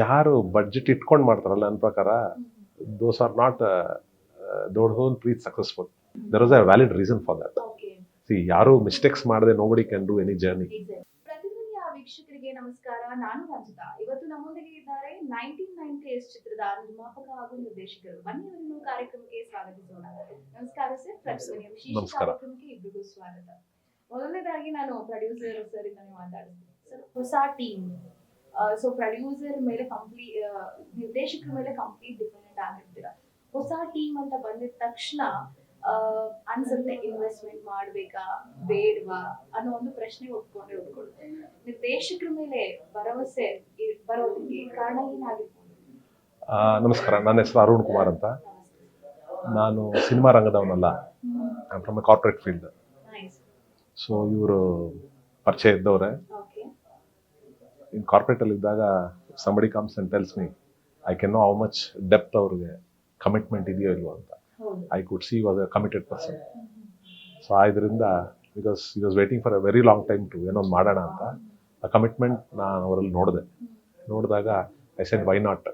ಯಾರು ಬಡ್ಜೆಟ್ ಇಟ್ಕೊಂಡು ಮಾಡ್ತಾರಲ್ಲ ನನ್ನ ಪ್ರಕಾರ ದೋಸ್ ಆರ್ ನಾಟ್ ದೋಡ್ ಹೋನ್ ಪ್ರೀತ್ successful. There is a valid reason for that. See ಯಾರು ಮಿಸ್ಟೇಕ್ಸ್ ಮಾಡದೆ nobody can do any journey. ಪ್ರತಿಧ್ವನಿಯ ವೀಕ್ಷಕರಿಗೆ ನಮಸ್ಕಾರ. ನಾನು ರಂಜಿತಾ. ಇವತ್ತು ನಮ್ಮೊಂದಿಗೆ ಇದ್ದಾರೆ 1990s ಚಿತ್ರದ ನಿರ್ಮಾಪಕ ಹಾಗೂ ನಿರ್ದೇಶಕರು. ಬನ್ನಿ ಅವರನ್ನು ಕಾರ್ಯಕ್ರಮಕ್ಕೆ ಸ್ವಾಗತಿಸೋಣ. ನಮಸ್ಕಾರ ಸರ್. ಪ್ರತಿಧ್ವನಿಯ ವಿಶೇಷ ಕಾರ್ಯಕ್ರಮಕ್ಕೆ ಇಬ್ಬರಿಗೂ ಸ್ವಾಗತ. ಮೊದಲನೇದಾಗಿ ನಾನು ಪ್ರೊಡ್ಯೂಸರ್ ಸರ್ ಇಂದಾನೆ ಮಾತಾಡ್ತೀನಿ. ಸರ್, ಹೊಸ ಟೀಮ್, ಸೊ ಪ್ರೊಡ್ಯೂಸರ್ ಮೇಲೆ ಕಂಪ್ಲೀಟ್, ನಿರ್ದೇಶಕರ ಮೇಲೆ ಕಂಪ್ಲೀಟ್ ಡಿಪೆಂಡೆಂಟ್ ಆಗಿರ್ತೀರಾ. ಹೊಸ ಟೀಮ್ ಅಂತ ಬಂದಿದ ತಕ್ಷಣ ಅನ್ಸುತ್ತೆ ಇನ್ವೆಸ್ಟ್ಮೆಂಟ್ ಮಾಡ್ಬೇಕಾ ಬೇಡವಾ ಅನ್ನೋ ಒಂದು ಪ್ರಶ್ನೆ ಉಟ್ಕೊಳ್ಳುತ್ತೆ. ನಿರ್ದೇಶಕರ ಮೇಲೆ ಭರವಸೆ ಬರೋದಕ್ಕೆ ಕಾರಣ ಏನಾಗಿರ್ಬೋದು? ನಮಸ್ಕಾರ, ನನ್ನ ಹೆಸರು ಅರುಣ್ ಕುಮಾರ್ ಅಂತ. ನಾನು ಸಿನಿಮಾ ರಂಗದವನಲ್ಲ, from a corporate field. So ಇವರು ಪರಿಚಯ ಇದ್ದವ್ರೆ. ಇನ್ ಕಾರ್ಪೊರೇಟಲ್ಲಿ ಇದ್ದಾಗ somebody comes and tells me, I can know how much depth ಅವ್ರಿಗೆ ಕಮಿಟ್ಮೆಂಟ್ ಇದೆಯೋ ಇಲ್ವೋ ಅಂತ. I could see was a committed person. So ಇದರಿಂದ because he was waiting for a very long time to ಏನೊಂದು ಮಾಡೋಣ ಅಂತ. ಆ ಕಮಿಟ್ಮೆಂಟ್ ನಾನು ಅವರಲ್ಲಿ ನೋಡಿದಾಗ I said why not,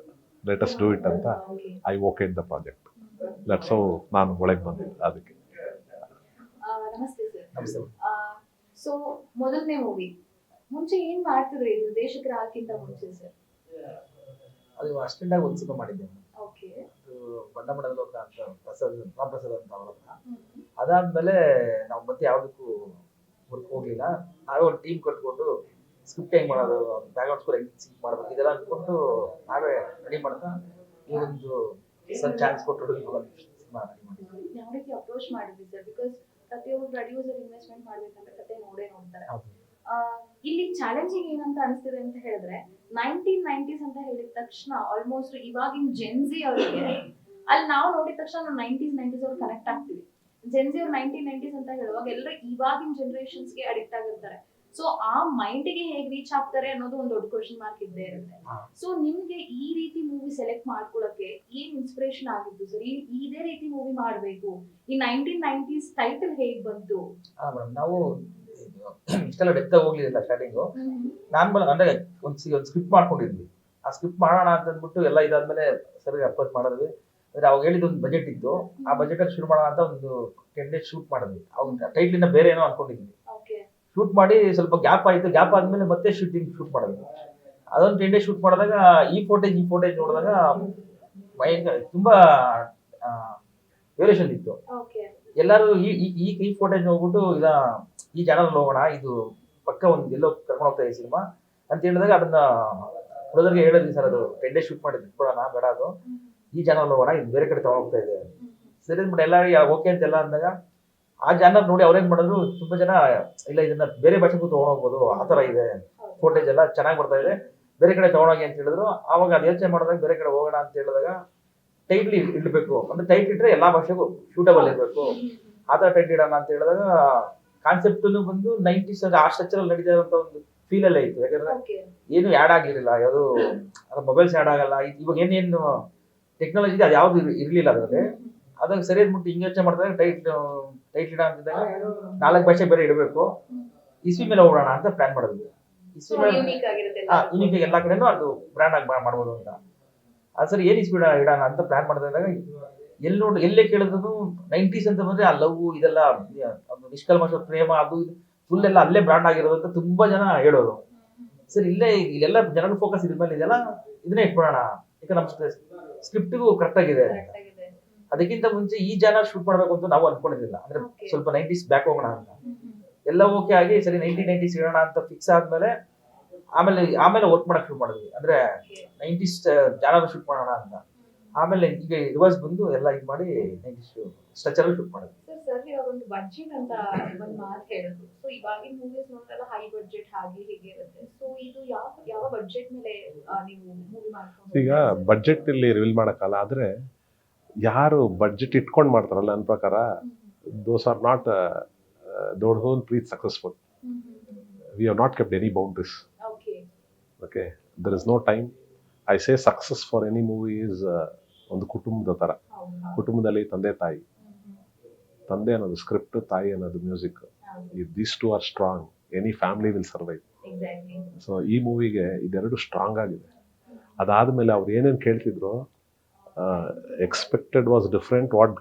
let us do it ಅಂತ I ಓಕೆಡ್ the project. That's how ನಾನು ಒಳಗೆ ಬಂದಿದ್ದೆ ಅದಕ್ಕೆ. ನಮಸ್ತೆ ಸರ್. ಸೊ ಮೊದಲನೇ ಮೂವಿ ಮುಂಚೆ ಏನ್ ಮಾಡ್ತಿದ್ರಿ ನಿರ್ದೇಶಕರಾಗಿಂತ ಮುಂಚೆ ಸರ್? ಅದು ಅಷ್ಟೆಂಡ್ ಆಗಿ ಒಂದು ಸಿನಿಮಾ ಮಾಡಿದ್ದೆ. ಓಕೆ. ಅದು ಬಣ್ಣ ಬಣ್ಣದ ಲೋಕ ಅಂತ ರಾಮಪ್ರಸಾದ್ ಅಂತ ಅವರನ್ನ. ಅದಾದ್ಮೇಲೆ ನಾವು ಮತ್ತೆ ಯಾವುದಕ್ಕೂ ಹೋಗ್ಲಿಲ್ಲ. ನಾವೇ ಒಂದು ಟೀಮ್ ಕಟ್ಕೊಂಡು ಸ್ಕ್ರಿಪ್ಟ್ ಹೆಂಗ್ ಮಾಡೋದು, ಬ್ಯಾಕ್ಗ್ರೌಂಡ್ ಸ್ಕೋರ್ ಹೆಂಗ್ ಸಿಂಕ್ ಮಾಡ್ಬೇಕು, ಇದೆಲ್ಲ ಅಂದ್ಕೊಂಡು ನಾವೇ ರೆಡಿ ಮಾಡ್ತಾ ಈ ಒಂದು ಚಾನ್ಸ್ ಕೊಟ್ಟು ಸಿನಿಮಾ ರೆಡಿ ಮಾಡಿದ್ವಿ. ಯಾವ ರೀತಿ ಅಪ್ರೋಚ್ ಮಾಡಿದ್ವಿ ಸರ್? ಬಿಕಾಸ್ ಪ್ರತಿಯೊಬ್ಬರು ಪ್ರೊಡ್ಯೂಸರ್ ಇನ್ವೆಸ್ಟ್ಮೆಂಟ್ ಮಾಡ್ಬೇಕಂದ್ರೆ ಕತೆ ನೋಡ್ತಾರೆ. ಇಲ್ಲಿ ಚಾಲೆಂಜಿಂಗ್ ಏನಂತ ಅನಿಸ್ತಿದೆ ಅಂತ ಹೇಳಿದ್ರೆ, 1990s ಅಂತ ಹೇಳಿದ ತಕ್ಷಣ ಆಲ್ಮೋಸ್ಟ್ ಇವಾಗಿನ ಜೆನ್ಜಿ ಅವರಿಗೆ, ಅಲ್ಲಿ ನಾವು ನೋಡಿದ ತಕ್ಷಣ ನಾವು 90s ಅವ್ರು ಕನೆಕ್ಟ್ ಆಗ್ತೀವಿ. ಜೆನ್ಜಿ ಅವ್ರು 1990s ಅಂತ ಹೇಳುವಾಗ ಎಲ್ಲರೂ ಇವಾಗಿನ ಜನರೇಷನ್ಸ್ಗೆ ಅಡಿಕ್ಟ್ ಆಗಿರ್ತಾರೆ. ಸೊ ಆ ಮೈಂಡ್ಗೆ ಹೇಗೆ ರೀಚ್ ಆಗ್ತಾರೆ ಅನ್ನೋದು ಒಂದು ದೊಡ್ಡ ಕ್ವಶನ್ ಮಾರ್ಕ್ ಇದ್ದೇ ಇರುತ್ತೆ. ಸೊ ನಿಮ್ಗೆ ಈ ರೀತಿ ಮೂವಿ ಸೆಲೆಕ್ಟ್ ಮಾಡ್ಕೊಳ್ಳಕ್ಕೆ ಏನ್ ಇನ್ಸ್ಪಿರೇಷನ್ ಆಗಿದ್ದು ಸರ್? ಇದೇ ರೀತಿ ಮೂವಿ ಮಾಡ್ಬೇಕು, ಈ 1990s ಟೈಟಲ್ ಹೇಗ್ ಬಂತು? ನಾವು ಇಷ್ಟೆಲ್ಲ ಡೆಪ್ತ್ ಹೋಗ್ಲಿಲ್ಲ ಸ್ಟಾರ್ಟಿಂಗು. ನಾರ್ಮಲ್ ಅಂದ್ರೆ ಒಂದು ಸ್ಕ್ರಿಪ್ಟ್ ಮಾಡ್ಕೊಂಡಿದ್ವಿ. ಆ ಸ್ಕ್ರಿಪ್ಟ್ ಮಾಡೋಣ ಅಂತ ಅಂದ್ಬಿಟ್ಟು ಎಲ್ಲ ಇದಾದ್ಮೇಲೆ ಸರಿ ಅಪ್ರೋಚ್ ಮಾಡಿದ್ವಿ. ಅಂದ್ರೆ ಅವಾಗ ಹೇಳಿದ ಒಂದು ಬಜೆಟ್ ಇತ್ತು. ಆ ಬಜೆಟ್ ಅಲ್ಲಿ ಶುರು ಮಾಡೋಣ ಅಂತ ಒಂದು 10 days ಶೂಟ್ ಮಾಡಿದ್ವಿ. ಅವಾಗ ಟೈಟ್ಲ್ ಇಂದ ಬೇರೆ ಏನೋ ಅನ್ಕೊಂಡಿದ್ವಿ. ಶೂಟ್ ಮಾಡಿ ಸ್ವಲ್ಪ ಗ್ಯಾಪ್ ಆಯ್ತು. ಗ್ಯಾಪ್ ಆದ್ಮೇಲೆ ಮತ್ತೆ ಶೂಟ್ ಮಾಡಿದ್ವಿ. ಅದೊಂದು 10 days ಶೂಟ್ ಮಾಡಿದಾಗ ಈ ಫೋಟೇಜ್ ನೋಡಿದಾಗ ತುಂಬಾ ವೇರಿಯೇಷನ್ ಇತ್ತು. ಎಲ್ಲರೂ ಈ ಫೋಟೇಜ್ ನೋಡ್ಬಿಟ್ಟು ಈ ಚಾನಲ್ ಹೋಗೋಣ, ಇದು ಪಕ್ಕ ಒಂದು ಎಲ್ಲೋ ಕರ್ಕೊಂಡು ಹೋಗ್ತಾ ಇದೆ ಸಿನಿಮಾ ಅಂತ ಹೇಳಿದಾಗ ಅದನ್ನ ಹುಡುಗರಿಗೆ ಹೇಳಿದ್ವಿ, ಸರ್ ಅದು 10 days ಶೂಟ್ ಮಾಡಿದ್ದು ಬಿಟ್ಬಿಡೋಣ, ಬೇಡ ಅದು ಈ ಚಾನಲ್ ಹೋಗೋಣ, ಇದು ಬೇರೆ ಕಡೆ ತಗೊಂಡು ಹೋಗ್ತಾ ಇದೆ. ಸರಿ ಅಂದ್ಬಿಟ್ಟು ಎಲ್ಲರಿಗೆ ಓಕೆ ಅಂತೆಲ್ಲ ಅಂದಾಗ ಆ ಚಾನಲ್ ನೋಡಿ ಅವ್ರೇನ್ ಮಾಡಿದ್ರು, ತುಂಬಾ ಜನ ಇಲ್ಲ ಇದನ್ನ ಬೇರೆ ಭಾಷೆಗೂ ತಗೊಂಡೋಗ್ಬೋದು, ಆ ತರ ಇದೆ ಫೋಟೇಜ್ ಎಲ್ಲ ಚೆನ್ನಾಗಿ ಬರ್ತಾ ಇದೆ, ಬೇರೆ ಕಡೆ ತಗೊಂಡೋಗಿ ಅಂತ ಹೇಳಿದ್ರು. ಆವಾಗ ಅದು ಯೋಚನೆ ಮಾಡಿದಾಗ ಬೇರೆ ಕಡೆ ಹೋಗೋಣ ಅಂತ ಹೇಳಿದಾಗ ಟೈಟ್ಲ್ ಇಡ್ಬೇಕು, ಅಂದ್ರೆ ಟೈಟ್ಲ್ ಇಟ್ರೆ ಎಲ್ಲಾ ಭಾಷೆಗೂ ಶೂಟಬಲ್ ಇರಬೇಕು, ಆ ತರ ಟೈಟ್ಲ್ ಇಡೋಣ ಅಂತ ಹೇಳಿದಾಗ ಕಾನ್ಸೆಪ್ಟ್ ಬಂದು 90s ಆ ಸ್ಟ್ರಕ್ಚರ್ ಅಲ್ಲಿ ನಡೀತಾ ಇರುವಂತ ಒಂದು ಫೀಲ್ ಅಲ್ಲೇ ಇತ್ತು. ಯಾಕಂದ್ರೆ ಏನು ಆ್ಯಡ್ ಆಗಿರ್ಲಿಲ್ಲ, ಯಾವುದು ಮೊಬೈಲ್ಸ್ ಆ್ಯಡ್ ಆಗಲ್ಲ, ಇವಾಗ ಏನೇನು ಟೆಕ್ನಾಲಜಿ ಇದೆ ಅದು ಯಾವ್ದು ಇರ್ಲಿಲ್ಲ ಅದರಲ್ಲಿ. ಅದಾಗ ಸರಿ ಅಂದ್ಬಿಟ್ಟು ಹಿಂಗೆ ಯೋಚನೆ ಮಾಡಿದಾಗ ಟೈಟ್ಲ್ ಇಡ ಅಂತಿದ್ದಾಗ 4 ಭಾಷೆ ಬೇರೆ ಇಡಬೇಕು, ಇಸ್ವಿ ಮೇಲೆ ಹೋಗೋಣ ಅಂತ ಪ್ಲಾನ್ ಮಾಡಿದ್ವಿ. ಇಸ್ವಿ ಮೇಲೆ ಯೂನಿಕ್ ಎಲ್ಲಾ ಕಡೆನೂ ಅದು ಬ್ರ್ಯಾಂಡ್ ಆಗಿ ಮಾಡ್ಬೋದು ಅಂತ. ಅದು ಸರಿ ಏನ್ ಇಸ್ವಿ ಇಡೋಣ ಅಂತ ಪ್ಲಾನ್ ಮಾಡಿದಾಗ ಎಲ್ಲೇ ಕೇಳಿದ್ರು 90s ಅಂತ ಬಂದ್ರೆ ಆ ಲವ್ ಇದೆಲ್ಲ ನಿಷ್ಕಲ್ಮಶ ಪ್ರೇಮ ಅದು ಫುಲ್ ಎಲ್ಲ ಅಲ್ಲೇ ಬ್ರಾಂಡ್ ಆಗಿರೋದು ಅಂತ ತುಂಬಾ ಜನ ಹೇಳೋರು. ಸರ್ ಇಲ್ಲೆಲ್ಲ ಜನರ ಫೋಕಸ್ ಇದ್ರ ಮೇಲೆ ಇದೆಲ್ಲ ಇದನ್ನೇ ಇಟ್ಬಿಡೋಣ, ಈಗ ನಮ್ಮ ಸ್ಕ್ರಿಪ್ಟಿಗೂ ಕರೆಕ್ಟ್ ಆಗಿದೆ. ಅದಕ್ಕಿಂತ ಮುಂಚೆ ಈ ಜಾನರ್ ಶೂಟ್ ಮಾಡ್ಬೇಕು ಅಂತ ನಾವು ಅನ್ಕೊಂಡಿರ್ಲಿಲ್ಲ. ಅಂದ್ರೆ ಸ್ವಲ್ಪ 90s ಬ್ಯಾಕ್ ಹೋಗೋಣ ಅಂತ ಎಲ್ಲ ಓಕೆ ಆಗಿ ಸರಿ 1990s ಇಡೋಣ ಅಂತ ಫಿಕ್ಸ್ ಆದ್ಮೇಲೆ ಆಮೇಲೆ ವರ್ಕ್ ಮಾಡಕ್ ಶುರು ಮಾಡಿದ್ವಿ. ಅಂದ್ರೆ 90s ಜಾನರ್ ಶೂಟ್ ಮಾಡೋಣ ಅಂತ. ಆಮೇಲೆ ಈಗ ರಿವರ್ಸ್ ಬಂದು ಎಲ್ಲ ಇದು ಮಾಡಿ 90s ಸ್ಟ್ರಕ್ಚರ್ ಶೂಟ್ ಮಾಡಿದ್ವಿ. ಸರ್ ಇವಾಗ ಒಂದು ಬಡ್ಜೆಟ್ ಅಂತ ಒಂದು ಮಾತು ಹೇಳಿದ್ರು. ಸೊ ಇವಾಗಿನ ಮೂವೀಸ್ ನೋಡಿದ್ರೆ ಹೈ ಬಡ್ಜೆಟ್ ಹಾಗೆ ಹೀಗೆ ಇರುತ್ತೆ. ಸೊ ಇದು ಯಾವ ಬಡ್ಜೆಟ್ ಮೇಲೆ ನೀವು ಮೂವಿ ಮಾಡ್ಕೊಂಡು? ಈಗ ಬಡ್ಜೆಟ್ ಇಲ್ಲಿ ರಿವೀಲ್ ಮಾಡಕ್ಕಲ್ಲ, ಆದ್ರೆ ಯಾರು ಬಡ್ಜೆಟ್ ಇಟ್ಕೊಂಡು ಮಾಡ್ತಾರಲ್ಲ ನನ್ನ ಪ್ರಕಾರ ದೋಸ್ ಆರ್ ನಾಟ್ ದೋಡ್ ಹೋನ್ ಪ್ರೀತ್ successful. We have not kept any boundaries. Okay, there is no time. I say success for any movie is ಒಂದು ಕುಟುಂಬದ ಥರ. ಕುಟುಂಬದಲ್ಲಿ ತಂದೆ ಅನ್ನೋದು ಸ್ಕ್ರಿಪ್ಟ್, ತಾಯಿ ಅನ್ನೋದು music. If these two are strong, any family will survive. So ಈ ಮೂವಿಗೆ ಇದೆರಡು ಸ್ಟ್ರಾಂಗ್ ಆಗಿದೆ. ಅದಾದಮೇಲೆ ಅವ್ರು ಏನೇನು ಕೇಳ್ತಿದ್ರು, expected was different, what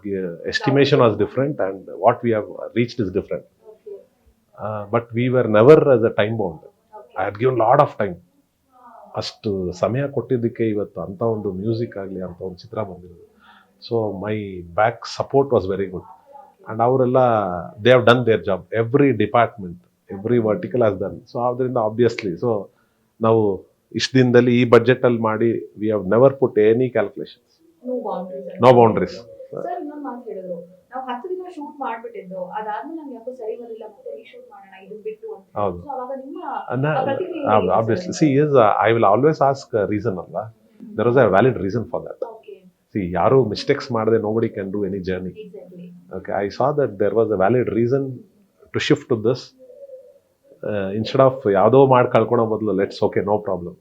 estimation was different, and what we have reached is different. But we were never as a time bound. I had given lot of time. ಅಷ್ಟು ಸಮಯ ಕೊಟ್ಟಿದ್ದಕ್ಕೆ ಇವತ್ತು ಅಂಥ ಒಂದು ಮ್ಯೂಸಿಕ್ ಆಗಲಿ, ಅಂಥ ಒಂದು ಚಿತ್ರ ಬಂದಿರೋದು. So my back support was very good. And ಅವರೆಲ್ಲ they have done their job. Every department, every vertical has done. So ಆದ್ದರಿಂದ ಆಬ್ವಿಯಸ್ಲಿ, ಸೊ ನಾವು ಇಷ್ಟು ದಿನದಲ್ಲಿ ಈ ಬಜೆಟಲ್ಲಿ ಮಾಡಿ, we have never put any calculations, no boundaries. Sir ಇನ್ನೊಂದು ಮಾತು ಹೇಳಿದ್ರು, ನಾವು 10 ದಿನ ಶೂಟ್ ಮಾಡ್ಬಿಟ್ಟಿದ್ದು, ಅದಾದ್ಮೇಲೆ ನಮ್ಗೆ ಯಾಕೋ ಸರಿ ಬರಲಿಲ್ಲ, ಮತ್ತೆ ರೀಶೂಟ್ ಮಾಡೋಣ ಇದನ್ನ ಬಿಟ್ಟು ಅಂತ. ಹೌದು. So ಅವಾಗ ನಿಮ್ಮ ಪ್ರತಿಕ್ರಿಯೆ ಹೇಗೆ obviously sir? See is I will always ask reason ಅಲ್ಲ. There was a valid reason for that. Okay, see ಯಾರು ಮಿಸ್ಟೇಕ್ಸ್ ಮಾಡದೆ nobody can do any journey. exactly. Okay, I saw that there was a valid reason to shift to this. Instead of ಯಾವುದೋ ಮಾಡಿ ಕಳ್ಕೊಳೋ ಬದಲು let's okay no problem,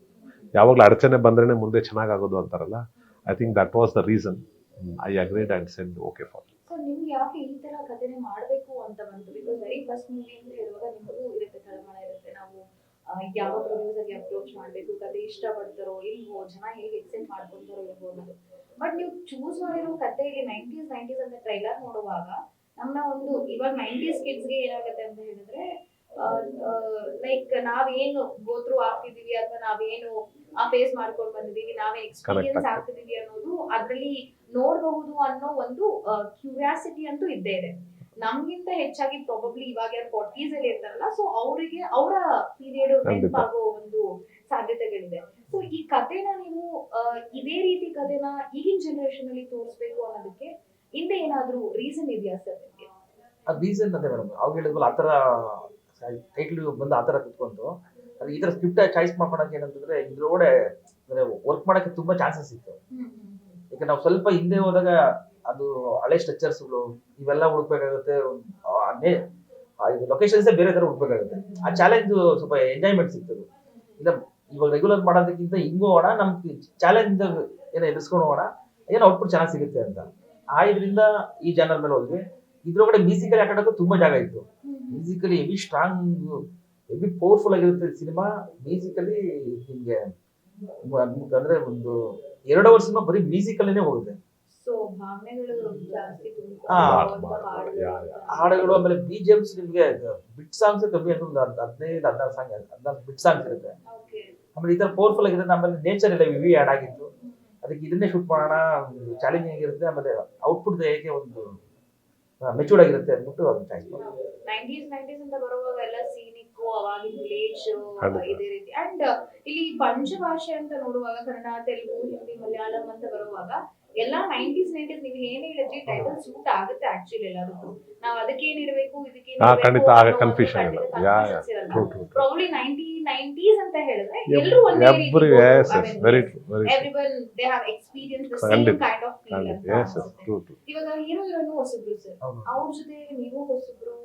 ಯಾವಾಗಲೂ ಅಡಚಣೆ ಬಂದ್ರೇ ಮುಂದೆ ಚೆನ್ನಾಗಾಗೋದು ಅಂತಾರಲ್ಲ. I think that was the reason. I agreed and said okay for. So ನಿಮ್ಗೆ ಯಾಕೆ ಈ ತರ ಕಥೆನೆ ಮಾಡಬೇಕು ಅಂತ ಬಂತು? ಬಿಕಾಸ್ ವೆರಿ ಫಸ್ಟ್ ಮೂವಿ ಅಂತ ಹೇಳುವಾಗ ನಿಮಗೂ ಇರುತ್ತೆ, ತಳಮಳ ಇರುತ್ತೆ. ನಾವು ಯಾವ ಪ್ರೊಡ್ಯೂಸರ್ಗೆ ಅಪ್ರೋಚ್ ಮಾಡಬೇಕು, ಕತೆ ಇಷ್ಟಪಡ್ತಾರೋ ಇಲ್ವೋ, ಜನ ಹೇಗೆ ಎಕ್ಸೆಪ್ಟ್ ಮಾಡ್ಕೊಂತಾರೋ ಇಲ್ವೋ ಅನ್ನೋದು. ಬಟ್ ನೀವು ಚೂಸ್ ಮಾಡಿರೋ ಕಥೆಗೆ 90s ಅಂತ ಟ್ರೈಲರ್ ನೋಡುವಾಗ ನಮ್ಮ ಒಂದು ಇವಾಗ 90s ಕಿಡ್ಸ್ಗೆ ಏನಾಗುತ್ತೆ ಅಂತ ಹೇಳಿದ್ರೆ, ಲೈಕ್ ನಾವೇನು ಗೋತ್ರು ಆಗ್ತಿದೀವಿ ಅಥವಾ ನಾವೇನು ಆ ಫೇಸ್ ಮಾಡ್ಕೊಂಡು ಬಂದಿದೀವಿ, ನಾವೇ ಎಕ್ಸ್ಪೀರಿಯನ್ಸ್ ಆಗ್ತಿದೀವಿ ಅನ್ನೋದು ಅದ್ರಲ್ಲಿ ನೋಡಬಹುದು ಅನ್ನೋ ಒಂದು ಕ್ಯೂರಿಯಾಸಿಟಿ ಅಂತೂ ಇದ್ದೇ ಇದೆ. ನಮ್ಗಿಂತ ಹೆಚ್ಚಾಗಿ ಪ್ರಾಬಬ್ಲಿ ಇವಾಗ ಯಾರು 40s ಅಲ್ಲಿ ಇರ್ತಾರಲ್ಲ, ಸೊ ಅವರಿಗೆ ಅವರ ಪೀರಿಯಡ್ ನೆನಪಾಗೋ ಒಂದು ಸಾಧ್ಯತೆಗಳಿದೆ. ಸೊ ಈ ಕಥೆನ ನೀವು ಇದೇ ರೀತಿ ಕಥೆನ ಈಗಿನ ಜನರೇಷನ್ ಅಲ್ಲಿ ತೋರಿಸ್ಬೇಕು ಅನ್ನೋದಕ್ಕೆ ಹಿಂದೆ ಏನಾದ್ರೂ ರೀಸನ್ ಇದೆಯಾ ಸರ್ ನಿಮಗೆ? ಅದು ರೀಸನ್ ಅದೇ ಮೇಡಮ್, ಅವ್ರು ಹೇಳಿದ್ವಲ್ಲ ಆ ಥರ ಟೈಟ್ಲ್ ಬಂದು ಆ ಥರ ಕುತ್ಕೊಂಡು ಅದು ಈ ಥರ ಸ್ಕ್ರಿಪ್ಟ್ ಚಾಯ್ಸ್ ಮಾಡ್ಕೊಳಕ್ಕೆ ಏನಂತಂದ್ರೆ ಇದ್ರೊಳಗಡೆ ಅಂದರೆ ವರ್ಕ್ ಮಾಡೋಕ್ಕೆ ತುಂಬ ಚಾನ್ಸಸ್ ಇತ್ತು. ಈಗ ನಾವು ಸ್ವಲ್ಪ ಹಿಂದೆ ಹೋದಾಗ ಅದು ಹಳೆ ಸ್ಟ್ರಕ್ಚರ್ಸ್ಗಳು ಇವೆಲ್ಲ ಹುಡುಕ್ಬೇಕಾಗುತ್ತೆ, ಇದು ಲೊಕೇಶನ್ಸೇ ಬೇರೆ ಥರ ಹುಡುಕ್ಬೇಕಾಗುತ್ತೆ. ಆ ಚಾಲೆಂಜ್ ಸ್ವಲ್ಪ ಎಂಜಾಯ್ಮೆಂಟ್ ಸಿಗ್ತದೆ. ಇಲ್ಲ ಇವಾಗ ರೆಗ್ಯುಲರ್ ಮಾಡೋದಕ್ಕಿಂತ ಹಿಂಗೂ ಹೋಗೋಣ, ನಮ್ಗೆ ಚಾಲೆಂಜ್ ಏನೋ ಎದುರಿಸ್ಕೊಂಡು ಹೋಗೋಣ, ಏನೋ ಔಟ್ಪುಟ್ ಚೆನ್ನಾಗಿ ಸಿಗುತ್ತೆ ಅಂತ ಆ ಇದರಿಂದ ಈ ಚಾನಲ್ ಮೇಲೆ ಹೋದ್ವಿ. ಇದ್ರೊಳಗಡೆ ಮ್ಯೂಸಿಕಲಿ ಆಟಾಡೋಕ್ಕೂ ತುಂಬ ಜಾಗ ಇತ್ತು. Musically heavy strong, heavy powerful ಆಗಿರುತ್ತೆ ಸಿನಿಮಾ. ಮ್ಯೂಸಿಕಲಿ ನಿಮಗೆ ಅಂದ್ರೆ ಒಂದು 2 ಅವರ್ ಸಿನಿಮಾ ಬರೀ ಮ್ಯೂಸಿಕಲ್ಲೇ ಹೋಗುತ್ತೆ. ಸೊ ಭಾವನೆಗಳು ಜಾಸ್ತಿ ಹಾಡುಗಳು, ಆಮೇಲೆ BGMs ನಿಮ್ಗೆ ಬಿಟ್ ಸಾಂಗ್ಸ್ ಕಮ್ಮಿ ಅಂದ್ರೆ ಒಂದು 15-16 ಸಾಂಗ್ 16 ಬಿಟ್ ಸಾಂಗ್ಸ್ ಇರುತ್ತೆ. ಆಮೇಲೆ ಈ ತರ ಪವರ್ಫುಲ್ ಆಗಿರುತ್ತೆ. ಆಮೇಲೆ ನೇಚರ್ ಎಲ್ಲ ವಿವಿ ಆಡ್ ಆಗಿತ್ತು. ಅದಕ್ಕೆ ಇದನ್ನೇ ಶೂಟ್ ಮಾಡೋಣ, ಚಾಲೆಂಜಿಂಗ್ ಆಗಿರುತ್ತೆ. ಆಮೇಲೆ ಔಟ್ಪುಟ್ ಹೇಗೆ ಒಂದು ಮೆಚೂರ್ಡ್ ಆಗಿರುತ್ತೆ ಅಂದ್ಬಿಟ್ಟು ಅದನ್ನ ಚಾಯ್ಸ್ ಮಾಡಿದ್ವಿ. 90s ಅಂತ ಬರುವಾಗ ಎಲ್ಲ ಸೀನಿಕ್ ಅವಾಗಿನ ವಿಲೇಜ್ ಇದೇ ರೀತಿ. ಅಂಡ್ ಇಲ್ಲಿ ಪಂಚಭಾಷೆ ಅಂತ ನೋಡುವಾಗ ಕನ್ನಡ, ತೆಲುಗು, ಹಿಂದಿ, ಮಲಯಾಳಂ ಅಂತ ಬರುವಾಗ ಎಲ್ಲ 90s ನೀವು ಏನ್ ಹೇಳಿದ್ರಿ ಟೈಟಲ್ ಸೂಟ್ ಆಗುತ್ತೆ ಆಕ್ಚುಲಿ ಎಲ್ಲದಕ್ಕೂ. ನಾವು ಅದಕ್ಕೇನಿರ್ಬೇಕು ಖಂಡಿತ ಆಗ ಕನ್ಫ್ಯೂಷನ್ ಇಲ್ಲ. ಪ್ರಾಬ್ಲಿ 90s ಅಂತ ಹೇಳಿದ್ರೆ ಎಲ್ಲರೂ ಒಂದೇ ರೀತಿ very true, everyone they have experienced the same kind of feel ಅಂತ ಅನ್ಸುತ್ತೆ. ಇವಾಗ ಹೀರೋ ಹೀರೋನು ಹೊಸಬ್ರು ಸರ್, ಅವ್ರ ಜೊತೆ ನೀವು ಹೊಸಬ್ರು,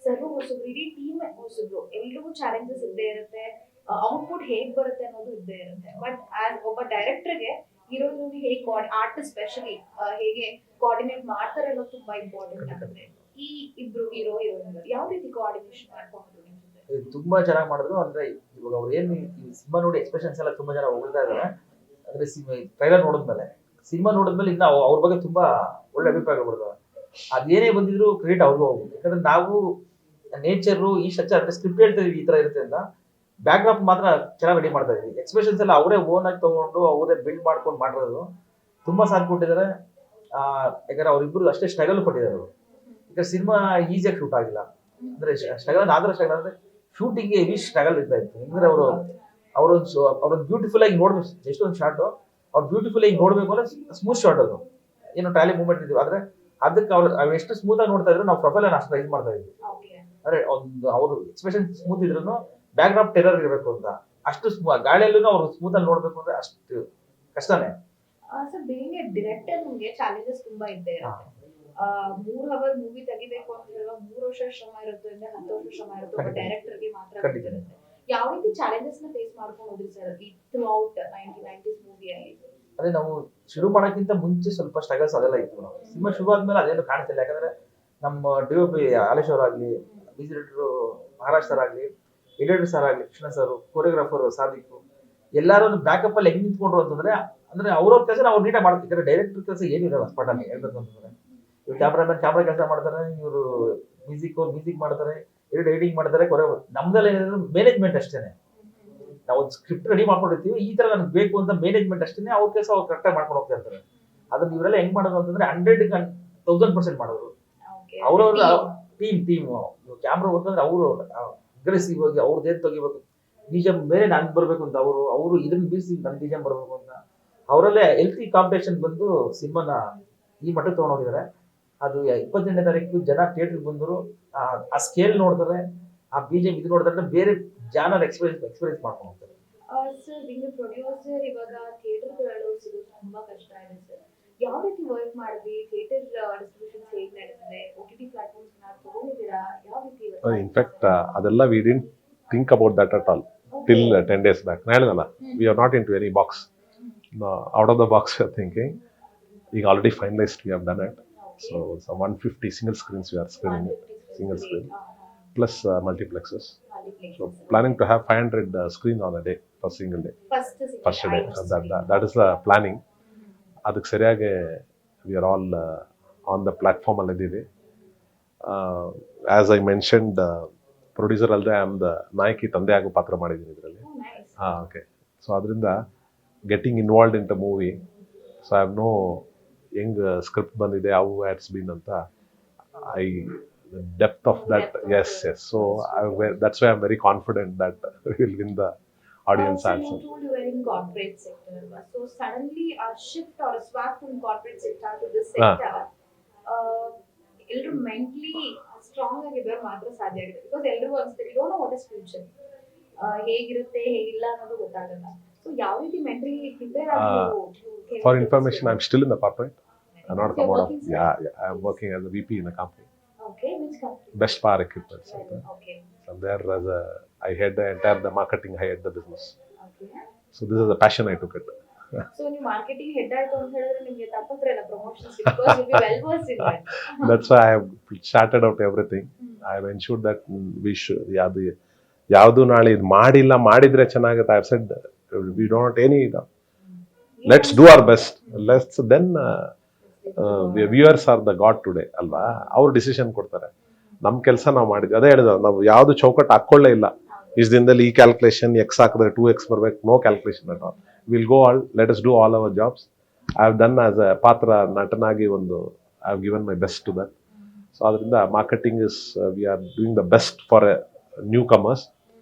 ಸರ್ವ ಹೊಸಬ್ರು, ಇಡೀ ಟೀಮ್ ಹೊಸಬ್ರು, ಎಲ್ಲರಿಗೂ ಚಾಲೆಂಜಸ್ ಇದ್ದೇ ಇರುತ್ತೆ. ಔಟ್ಪುಟ್ ಹೇಗ್ ಬರುತ್ತೆ ಅನ್ನೋದು ಇದ್ದೇ ಇರುತ್ತೆ. ಬಟ್ ಆಸ್ ಒಬ್ಬ ಡೈರೆಕ್ಟರ್ಗೆ ಹೀರೋ ಹೀರೋನಿ ಹೇಗೆ ಆರ್ಟಿಸ್ಟ್ ಸ್ಪೆಷಲಿ ಹೇಗೆ ಕೋಆರ್ಡಿನೇಟ್ ಮಾಡ್ತಾರೆ ಅನ್ನೋದು ತುಂಬಾ ಇಂಪಾರ್ಟೆಂಟ್ ಆಗುತ್ತೆ. ಈ ಇಬ್ರು ಹೀರೋ ಹೀರೋಯಿನ್ ಯಾವ ರೀತಿ ಕೋಆರ್ಡಿನೇಷನ್ ಮಾಡ್ಕೊಂಡು ನಿಮ್ ಜೊತೆ? ತುಂಬಾ ಚೆನ್ನಾಗಿ ಮಾಡಿದ್ರು. ಅಂದ್ರೆ ಇವಾಗ ಅವ್ರು ಏನು ಈ ಸಿನಿಮಾ ನೋಡಿ ಎಕ್ಸ್ಪ್ರೆಷನ್ಸ್ ಎಲ್ಲ ತುಂಬಾ ಜನ ಹೊಗಳ್ತಾ ಇದಾರೆ. ಅಂದ್ರೆ ಟ್ರೈಲರ್ ನೋಡಿದ್ಮೇಲೆ ಇನ್ನ ಅವ್ರ ಬಗ್ಗೆ ತುಂಬಾ ಒಳ್ಳೆ ಅಭಿಪ್ರಾಯ ಬರ್ತದೆ. ಅದೇನೇ ಬಂದಿದ್ರು ಕ್ರೆಡಿಟ್ ಅವ್ರಿಗೂ ಹೋಗುತ್ತೆ. ಯಾಕಂದ್ರೆ ನಾವು ನೇಚರ್ ಈ ಸ್ಟ್ರಕ್ಚರ್ ಅಂದ್ರೆ ಸ್ಕ್ರಿಪ್ಟ್ ಹೇಳ್ತಾ ಇದೀವಿ ಈ ತರ ಇರುತ್ತೆ ಅಂತ, ಬ್ಯಾಕ್ ಡ್ರಾಪ್ ಮಾತ್ರ ಚೆನ್ನಾಗಿ ರೆಡಿ ಮಾಡ್ತಾ ಇದೀವಿ. ಎಕ್ಸ್ಪ್ರೆಷನ್ಸ್ ಎಲ್ಲ ಅವರೇ ಓನ್ ಆಗಿ ತಗೊಂಡು ಅವರೇ ಬಿಲ್ಡ್ ಮಾಡ್ಕೊಂಡು ಮಾಡಿರೋದು ತುಂಬಾ ಸಾಥ್ ಕೊಟ್ಟಿದ್ದಾರೆ. ಯಾಕಂದ್ರೆ ಅವ್ರಿಬ್ರು ಅಷ್ಟೇ ಸ್ಟ್ರಗಲ್ ಪಟ್ಟಿದ್ದಾರೆ ಅವರು. ಈಗ ಸಿನಿಮಾ ಈಸಿಯಾಗಿ ಶೂಟ್ ಆಗಿಲ್ಲ. ಅಂದ್ರೆ ಸ್ಟ್ರಗಲ್ ಅಂದ್ರೆ ಶೂಟಿಂಗ್ ಹೆವಿ ಸ್ಟ್ರಗಲ್ ಇರ್ತಾ ಇತ್ತು. ಅಂದ್ರೆ ಅವ್ರೊಂದು ಬ್ಯೂಟಿಫುಲ್ ಆಗಿ ನೋಡ್ಬೇಕು, ಎಷ್ಟೊಂದು ಶಾರ್ಟ್ ಅವ್ರು ಬ್ಯೂಟಿಫುಲ್ ಆಗಿ ನೋಡ್ಬೇಕು ಅಂದ್ರೆ ಸ್ಮೂತ್ ಶಾರ್ಟ್ ಅದು ಏನೋ ಟ್ಯಾಲಿ ಮೂವ್ಮೆಂಟ್ ಇದ್ವಿ. ಆದ್ರೆ ಅದಕ್ಕೆ ಅವ್ರು ಎಷ್ಟು ಸ್ಮೂತ್ ಆಗಿ ನೋಡ್ತಾ ಇದ್ರು ನಾವು ಪ್ರೊಫೈಲ್ ಅಷ್ಟು ರೈಸ್ ಮಾಡ್ತಾ ಇದ್ವಿ. ಅಂದ್ರೆ ಒಂದು ಅವರು ಎಕ್ಸ್ಪ್ರೆಷನ್ ಸ್ಮೂತ್ ಇದ್ರು ಬ್ಯಾಕ್ ಡ್ರಾಪ್ ಟೆರರ್ ಇರಬೇಕು ಅಂತ ಅಷ್ಟು ಗಾಳಿಯಲ್ಲೂ ಅವ್ರು ಸ್ಮೂತ್ ಅಲ್ಲಿ ನೋಡ್ಬೇಕು ಅಂದ್ರೆ ಅಷ್ಟು ಕಷ್ಟನೇ. ಸರ್ ಬೇರೆ ಡೈರೆಕ್ಟರ್ ನಿಮ್ಗೆ ಚಾಲೆಂಜಸ್ ತುಂಬಾ ಇದ್ದೇ ಇರುತ್ತೆ. 3 ಅವರ್ ಮೂವಿ ತೆಗಿಬೇಕು ಅಂತ ಹೇಳುವಾಗ 3 ವರ್ಷ ಶ್ರಮ ಇರುತ್ತೆ, 10 ವರ್ಷ ಶ್ರಮ ಇರುತ್ತೆ ಡೈರೆಕ್ಟರ್ಗೆ ಮಾತ್ರ ಗೊತ್ತಿರುತ್ತೆ. ಯಾವ ರೀತಿ ಚಾಲೆಂಜಸ್ ನ ಫೇಸ್ ಮಾಡ್ಕೊಂಡು ಹೋದ್ರಿ ಸರ್ ಈ ಥ್ರೂ ಔಟ್ 1990s ಮೂವಿಯಲ್ಲಿ? ಅದೇ ನಾವು ಶುರು ಮಾಡೋಕ್ಕಿಂತ ಮುಂಚೆ ಸ್ವಲ್ಪ ಸ್ಟ್ರಗಲ್ಸ್ ಅದೆಲ್ಲ ಇತ್ತು. ನಾವು ಸಿನಿಮಾ ಶುರು ಆದ್ಮೇಲೆ ಅದೇನು ಕಾಣ್ತಿಲ್ಲ. ಯಾಕಂದ್ರೆ ನಮ್ಮ DOP ಆಲೇಶ್ ಅವರಾಗ್ಲಿ, ಮ್ಯೂಸಿಕ್ ಡೈರೆಕ್ಟರ್ ಮಹಾರಾಜ್ ಸರ್ ಆಗ್ಲಿ, ಎಡಿಟರ್ ಸರ್ ಆಗ್ಲಿ, ಕೃಷ್ಣ ಸರ್, ಕೊರಿಯೋಗ್ರಾಫರ್ ಸಾದಿಕ್, ಎಲ್ಲಾರು ಬ್ಯಾಕಪ್ ಅಲ್ಲಿ ಹೆಂಗ್ ನಿಂತ್ಕೊಂಡ್ರು ಅಂತಂದ್ರೆ ಅಂದ್ರೆ ಅವ್ರವ್ರ ಕೆಲಸ ಅವ್ರು ನೀಟಾಗಿ ಮಾಡ್ತಿದ್ದಾರೆ. ಡೈರೆಕ್ಟರ್ ಕೆಲಸ ಏನಿರಲ್ಲ ಸ್ಪಾಟ್ ಅಲ್ಲಿ ಹೇಳ್ಬೇಕು ಅಂತಂದ್ರೆ, ಇವ್ರು ಕ್ಯಾಮ್ರಾಮನ್ ಕ್ಯಾಮ್ರಾ ಕೆಲಸ ಮಾಡ್ತಾರೆ, ಇವರು ಮ್ಯೂಸಿಕ್ ಮಾಡ್ತಾರೆ, ಎಡಿಟಿಂಗ್ ಮಾಡ್ತಾರೆ, ನಮ್ದಲ್ಲಿ ಏನಿದ್ರೆ ಮ್ಯಾನೇಜ್ಮೆಂಟ್ ಅಷ್ಟೇನೆ. ನಾವು ಒಂದು ಸ್ಕ್ರಿಪ್ಟ್ ರೆಡಿ ಮಾಡ್ಕೊಂಡಿರ್ತೀವಿ, ಈ ತರ ನನ್ಗೆ ಬೇಕು ಅಂತ ಮ್ಯಾನೇಜ್ಮೆಂಟ್ ಅಷ್ಟೇನೆ, ಅವ್ರ ಕೆಲಸ ಅವ್ರು ಕರೆಕ್ಟಾಗಿ ಮಾಡ್ಕೊಂಡು ಹೋಗ್ತಾ ಇರ್ತಾರೆ. ಅದನ್ನ ಇವರೆಲ್ಲ ಹೆಂಗ್ ಮಾಡೋದು ಅಂತಂದ್ರೆ 100% ಮಾಡೋದು. ಅವ್ರವ್ರ ಟೀಮ್ ಕ್ಯಾಮ್ರಾ ವರ್ಕ್ ಅಂದ್ರೆ ಅವರು ಅಗ್ರೆಸಿವ್ ಆಗಿ ಅವ್ರದ್ದೇನ್ ತೆಗಿಬೇಕು, ಬೀಜಂ ಮೇಲೆ ನನ್ ಬರ್ಬೇಕು ಅಂತ ಅವರು ಇದನ್ನ ಬೀಸಿ ನನ್ ಬೀಜಂ ಬರ್ಬೇಕು ಅಂತ ಅವರಲ್ಲೇ ಹೆಲ್ತಿ ಕಾಂಪಿಟೇಷನ್ ಬಂದು ಸಿನಿಮಾನ ಈ ಮಟ್ಟಕ್ಕೆ ತಗೊಂಡೋಗಿದ್ದಾರೆ. ಅದು 28ನೇ ತಾರೀಕು ಜನ ಥಿಯೇಟರ್ ಬಂದರು, ಆ ಸ್ಕೇಲ್ ನೋಡ್ತಾರೆ, ಆ ಬೀಜಂ ಇದು ನೋಡ್ತಾರೆ, ಬೇರೆ ಜಾನರ್ ಎಕ್ಸ್ಪೀರಿಯನ್ಸ್ ಮಾಡ್ಕೊಂಡು ಹೋಗ್ತಾರೆ. ಸರ್ ನೀವು ಪ್ರೊಡ್ಯೂಸರ್, ಇವಾಗ ಥಿಯೇಟರ್ಗಳು ಸಿಗೋದು ತುಂಬಾ ಕಷ್ಟ ಇದೆ ಸರ್. ಯಾವ ರೀತಿ ವರ್ಕ್ ಮಾಡಿದ್ರಿ? ಥಿಯೇಟರ್ ಡಿಸ್ಟ್ರಿಬ್ಯೂಷನ್ ಹೇಗೆ ನಡೆದಿದೆ? OTT ಪ್ಲಾಟ್ಫಾರ್ಮ್ಸ್ ತಗೊಂಡಿದ್ದೀರಾ? ಯಾವ ರೀತಿ ಇನ್ಫ್ಯಾಕ್ಟ್ ಅದೆಲ್ಲ we didn't think about that at all till 10 days back. ನಾನು ಹೇಳಿದಲ್ಲ, we are not into any box. Out of the box we are thinking. ಈಗ already finalised, we have done it. So 150 single screens we are screening it, single screen plus multiplexes. So planning to have 500 screen on a day for single day. First day. That is the planning. ಅದಕ್ಕೆ ಸರಿಯಾಗಿ we are all on the platform ಅಲ್ಲಿ ಇದ್ದೀವಿ. As I mentioned, producer ಅಲ್ಲದೆ I am the ನಾಯಕಿ, ತಂದೆ ಆಗೋ ಪಾತ್ರ ಮಾಡಿದ್ದೀನಿ ಇದರಲ್ಲಿ. ಓಕೆ. ಸೊ ಅದರಿಂದ getting involved in the movie, so I have no ಹೆಂಗ್ ಸ್ಕ್ರಿಪ್ಟ್ ಬಂದಿದೆ, ಹೌ ಹ್ಯಾಟ್ಸ್ ಬೀನ್ ಅಂತ the depth of that. Yes. So that's why I'm very confident that we will win the audience answer. You told you were in corporate sector, so suddenly a shift or a swap from corporate sector to this sector, ಎಲ್ಲರೂ mentally strong ಆಗಿದ್ದವ್ರು ಮಾತ್ರ ಸಾಧ್ಯ ಆಗಿದೆ. Because ಎಲ್ಲರೂ ಅನ್ಸುತ್ತೆ we don't know what is future, ಹೇಗಿರುತ್ತೆ ಹೇಗಿಲ್ಲ ಅನ್ನೋದು ಗೊತ್ತಾಗಲ್ಲ. So ಯಾವ ರೀತಿ ಮೆಂಟಲಿ ಪ್ರಿಪೇರ್ ಆಗಿ? For information, I'm still in the corporate. I'm not come out of. Yeah, I'm working as a VP in a company. Okay, which company? Best Power Equipment. Okay. So there as I head the entire the marketing, I head the business. Okay. So this is the passion I took it. So ನೀವು marketing head ಆಯ್ತು ಅಂತ ಹೇಳಿದ್ರೆ ನಿಮಗೆ ತಪ್ಪತ್ರಲ್ಲ promotions, because you be well versed in that. That's why I have charted out everything. I have ensured that we should ಯಾವುದು ನಾಳೆ ಇದು ಮಾಡಿದ್ರೆ ಚೆನ್ನಾಗುತ್ತೆ. I have said we don't want any. Let's do our best. Let's then viewers are the god today ಅಲ್ವಾ, ಅವ್ರು decision ಕೊಡ್ತಾರೆ. ನಮ್ಮ ಕೆಲಸ ನಾವು ಮಾಡಿದ್ವಿ, ಅದೇ ಹೇಳಿದ ನಾವು ಯಾವುದು ಚೌಕಟ್ಟು ಹಾಕೊಳ್ಳೇ ಇಲ್ಲ. ಇಷ್ಟು ದಿನದಲ್ಲಿ ಈ ಕ್ಯಾಲ್ಕುಲೇಷನ್ ಎಕ್ಸ್ ಹಾಕಿದ್ರೆ 2x ಬರ್ಬೇಕು, no calculation at all. Will go all, let us do all our jobs. I have done as a ಪಾತ್ರ ನಟನಾಗಿ I have given my best to that. So ಅದರಿಂದ marketing is we are doing the best for newcomers.